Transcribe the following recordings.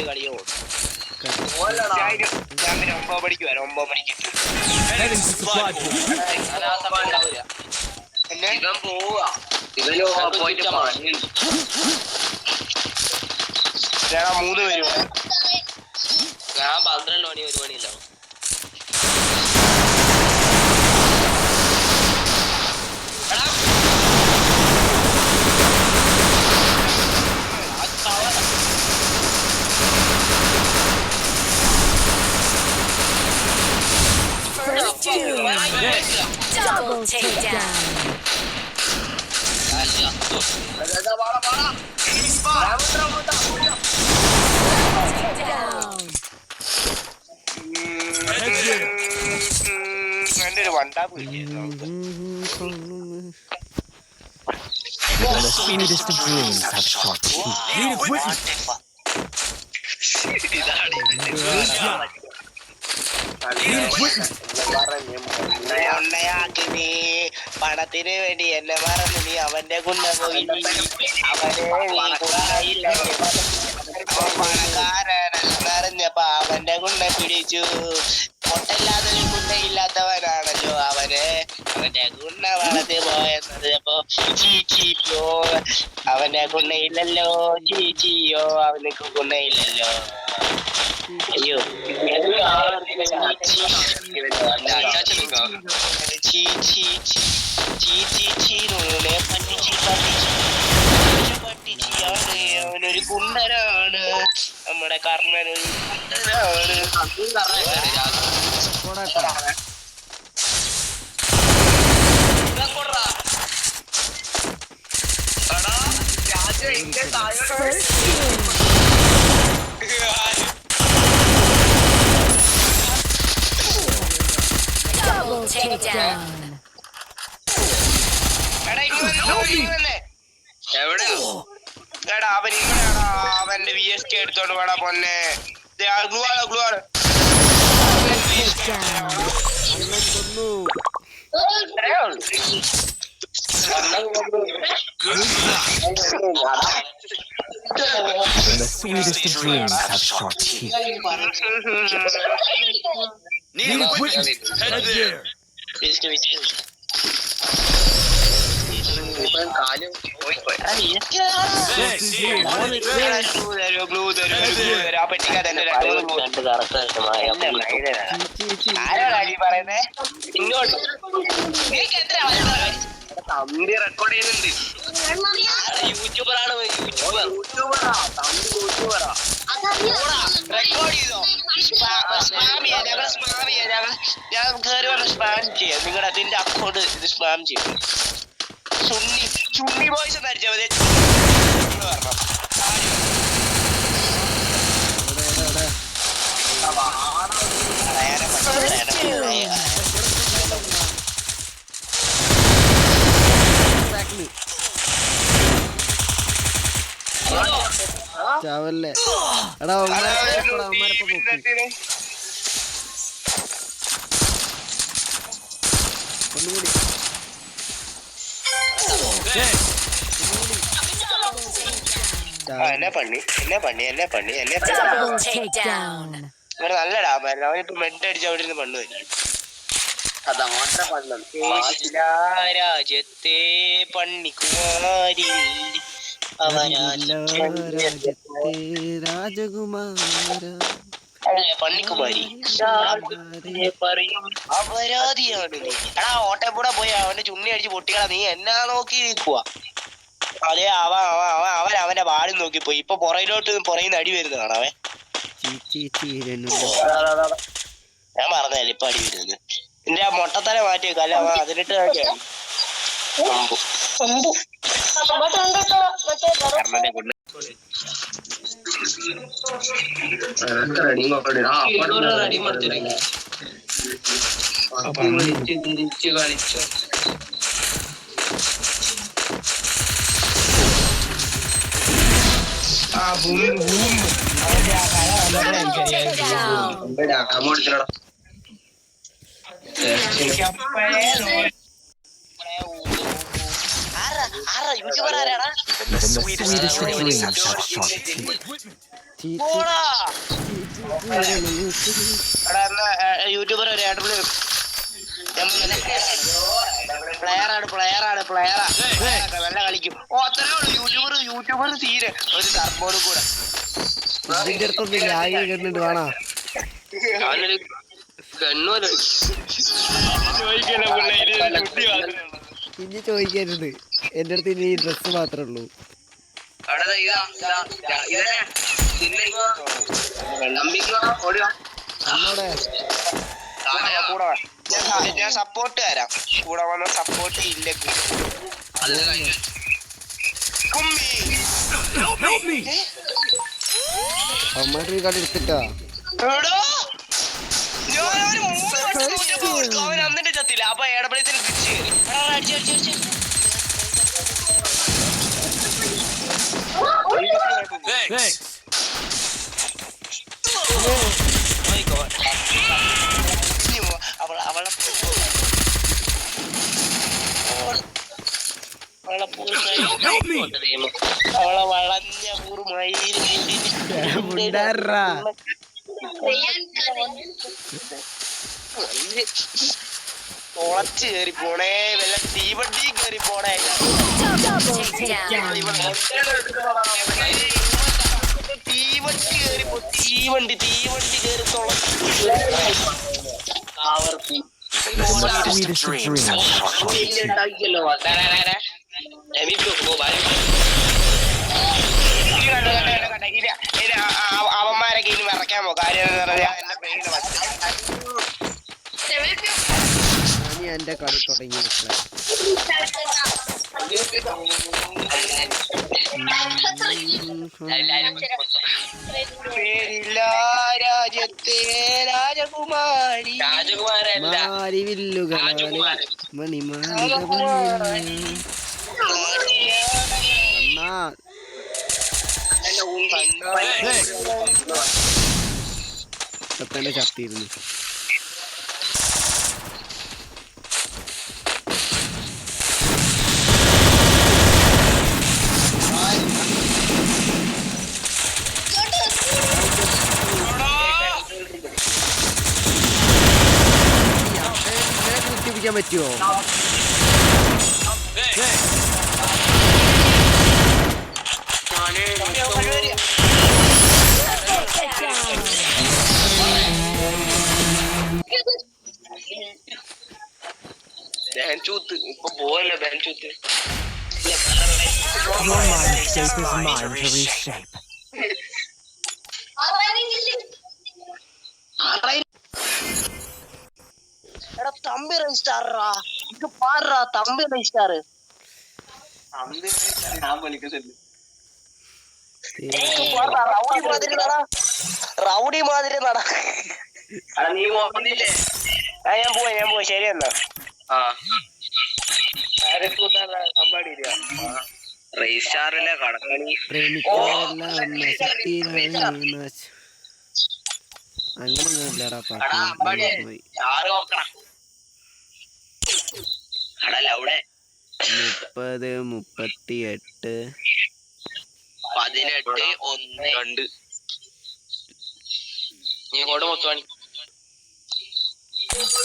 കളിയോ 9 മണിക്ക് വരാം. 9 മണിക്ക് ഇവൻ പോവാ. ഇവന് പോയിട്ട് 3 പേര്. ഞാൻ 12 മണി 1 മണിയില്ല. Double takedown. എന്റെ ഒരു വണ്ടാപ്പ് The sweetest of dreams have short പണത്തിന് വേണ്ടി എന്നെ മറന്നു നീ അവന്റെ കുന്ന പോയി. പണക്കാരനറിഞ്ഞപ്പോ അവന്റെ കുണ്ണ പിടിച്ചു. പൊട്ടല്ലാതൊരു കുണ്ണയില്ലാത്തവനാണല്ലോ അവന്. അവന്റെ കുണ്ണ വളർത്തി പോയെന്നപ്പോ ചീച്ചിയോ അവന്റെ കുണ്ണയില്ലല്ലോ. ചീച്ചിയോ അവനക്ക് കുണ്ണയില്ലല്ലോ. അയ്യോ അവനൊരു കുണ്ടനാണ്. നമ്മുടെ കർണനൊരു കുണ്ടനാണ്. Double takedown. എടാ അവൻ ഇങ്ങനെയാടാ. അവന്റെ VSK എടുത്തോണ്ട് വേടാ പൊന്നെ. The sweetest of dreams have short teeth. Need a witness. Head there. ആരോടാ നീ പറയുന്നേ? ഇങ്ങോട്ട് തമ്പി റെക്കോർഡ് ചെയ്യുന്നുണ്ട്. യൂട്യൂബറാണ്. റെക്കോർഡ് ചെയ്തോ? ഞാൻ കയറി വന്ന് സ്പാം ചെയ്യാം. നിങ്ങളുടെ അതിന്റെ അക്കൗണ്ട് ഇത് സ്പാം ചെയ്യും. ചുണ്ണി ബോയ്സ് എന്ന് അടിച്ചാൽ മതി. ചാവല്ലേ എടാ ഒന്നുകൂടി Double takedown. നല്ല ഡാമായിരുന്നു. അവനിപ്പോ മെഡ് അടിച്ച് അവിടെ ഇരുന്ന് പണ്ട് വരും. രാജ്യത്തെ പണ്ണിക്കുമാരി രാജകുമാര പണ്ണിക്കുമാരി അപരാധിയാണ് നീ. എടാ ഓട്ടപ്പൂടെ പോയി അവന്റെ ചുണ്ണി അടിച്ച് പൊട്ടിക്കളാ. നീ എന്നാ നോക്കി നിൽക്കുവാ? അതെ അവൻ അവന്റെ വാടി നോക്കിപ്പോയി. ഇപ്പൊ പുറയിന്ന് അടി വരുന്നതാണ് അവൻ. ഞാൻ പറഞ്ഞല്ലേ ഇപ്പൊ അടി വരുന്നത്. നിന്റെ ആ മൊട്ടത്തല മാറ്റി വെക്കാം. അല്ല അവൻ അതിലിട്ട് തിരിച്ചു കളിച്ചു. യൂട്യൂബർ ആരാടാ? Even the sweetest of dreams have sharp teeth. പോടാ. എടാ എന്നാ യൂട്യൂബർ ഒരു AW പ്ലെയറാ നല്ല കളിക്കും. ഓ അത്രേ ഉള്ളൂ യൂട്യൂബർ തീരെ ഒരു ടർബോഡ് കൂടെ ഇതിന്റെ അടുത്തൊന്നും ലാഗ് കണ്ടിട്ട് വേണോ അവനൊരു ഗണ്ണൂര് ഇനി ചോദിക്കരുത്. എന്റെ അടുത്ത് ഇനി ഡ്രസ് മാത്രമേ ഉള്ളൂ. എന്നോടെ ഞാൻ സപ്പോർട്ട് തരാം. കൂടെ വന്ന സപ്പോർട്ട് ഇല്ലെങ്കിൽ അമ്മ കളി എടുത്തിട്ടാ അവൻ അന്നിട്ട് ചത്തില്ല. അപ്പൊ ഏടപ്പഴത്തിന് തിരിച്ചു കയറി അവളെ വളഞ്ഞ പൂർമായി ഉണ്ടാറാ തുളച്ച് കേറി പോണേ. വല്ല തീവണ്ടി കേറി പോണേ. Double takedown. തീവണ്ടി കേറി ആവർത്തി Even the sweetest of dreams have sharp teeth. അവന്മാരൊക്കെ ഇനി മറക്കാമോ? കാര്യം എന്താ പറയാ, എന്റെ പെയിന് ഞാൻ എന്റെ കളി തുടങ്ങി പേരില്ല രാജ്യത്തെ രാജകുമാരി മാരിവില്ലുകളാലെ മണിമാലിക തന്നെ ചത്തിരുന്നു. കുത്തിപ്പിടിക്കാൻ പറ്റുമോ? ബെഞ്ചൂത്ത് ഇപ്പൊ പോവല്ലേ ബെഞ്ചൂത്ത്. Your mind shape is mine to reshape. എടാ തമ്പി രജിസ്റ്റാറാ ഇത് പാറാ. തമ്പി രജിസ്റ്റാർ റൗഡി മാതിരി നട. നീ പോന്നില്ലേ? ഞാൻ പോയി ശരി എന്നാ. രജിസ്റ്റാറിലെ കടക്കണി അങ്ങനെയൊന്നുമില്ലടാ പാട്ട്. 30, 38, 18, 1, 2 നീ ഇങ്ങോട്ട് മൊത്തമാണ്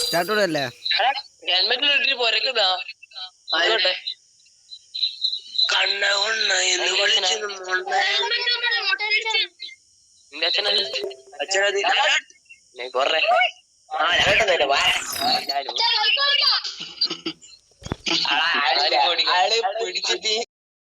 സ്റ്റാർട്ടോടല്ലേ? ഹെൽമെറ്റിൽ ഇട്ടിട്ട് പോരക്കതാ ആയിക്കോട്ടെ. കണ്ണ കൊണ്ണ എന്ന് വിളിച്ചു നിന്റെ അച്ഛനത് കൊറേ ആള് പിടിച്ചിട്ട്